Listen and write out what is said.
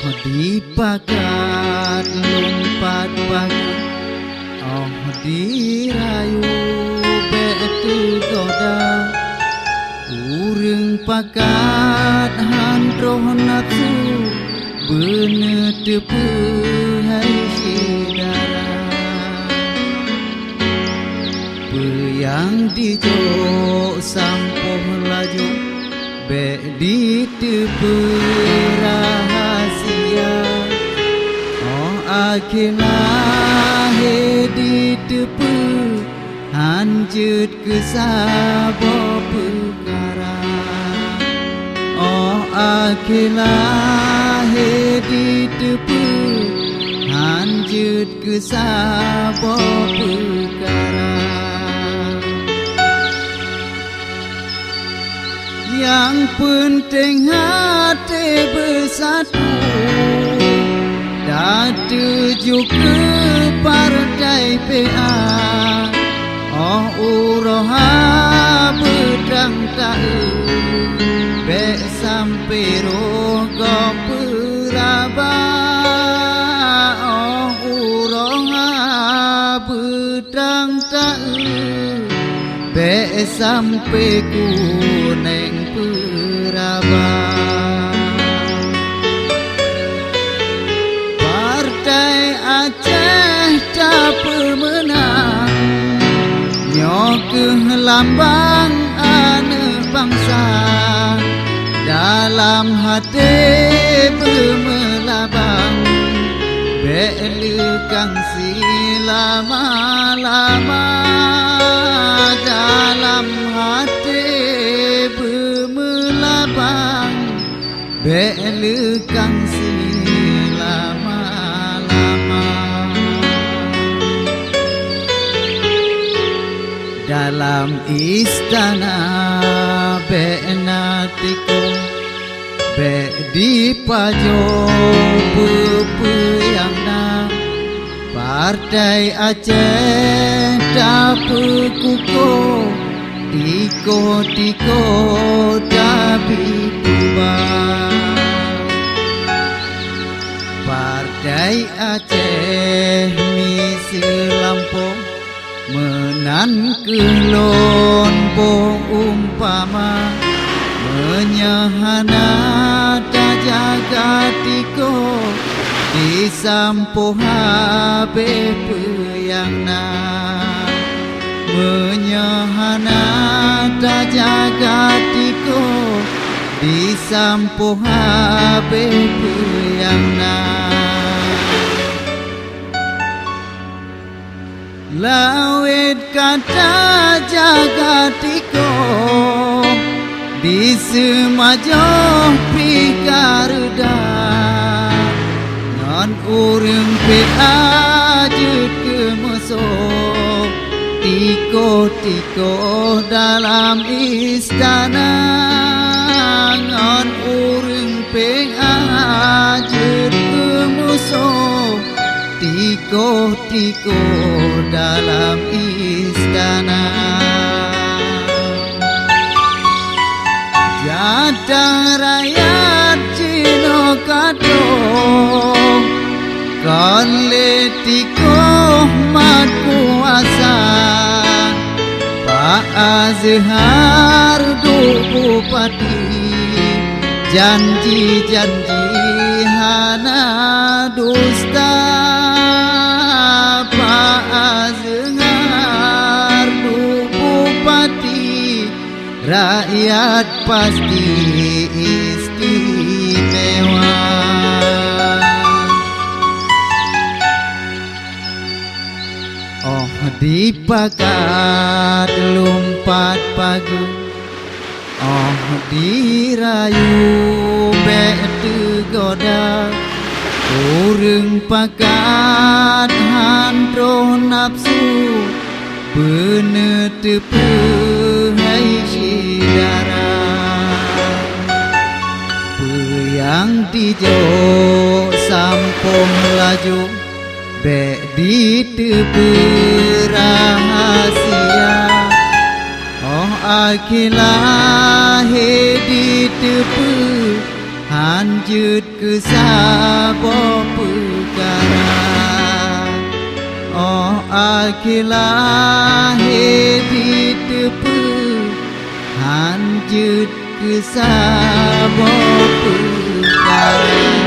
di pakat lompat pagi, di rayu betu goda, urang pakat handroh nafsu, bener tepu hai sidara, yang dijok sampoh laju, be di tepu rahasia, akhirlah di tepu hanjut ke sabah perkara. Akhirlah di tepu hanjut ke sabah perkara. Yang penting hati bersatu, dah tuju ke partai PA. Uroha bedang tahu, be sampai rogo peraba. Uroha bedang tahu, be sampai kuning peraba. Partai Aceh tak pemenang, nyok lambang anak bangsa, dalam hati bermelabang, belukang selama-lama, dalam hati bermelabang, belukang selama-lama. Dalam istana benatiko, be di pajok pepeyangna, partai Aceh dapat kuko, tiko tapi tubah. Partai Aceh misi lampau, menan kelon bong umpama, menyahana tak jaga tiko, disampuh habe peyangna. Menyahana tak jaga tiko, disampuh habe peyangna. Lawit kata jaga tiko, di semajoh pikarda, non urang peajut kemesok, tiko dalam istana, non urang peajut kemesok, tiko dalam istana. Jatah rakyat Cina kadong, kon le tiko mat kuasa, Pak Azhar du bupati, janji hana dusta. Pak Azhar du bupati, rakyat pasti istimewa. Di pakat lompat pagi, di rayu betu goda, urang pakat handroh nafsu, bener tepu hai sidara. Peyang dijok sampoh laju, be di tepu rahasia. Akhirlah di tepu Hanjut ke sabo perkara Oh akilah hidup tepu Hanjut ke sabo perkara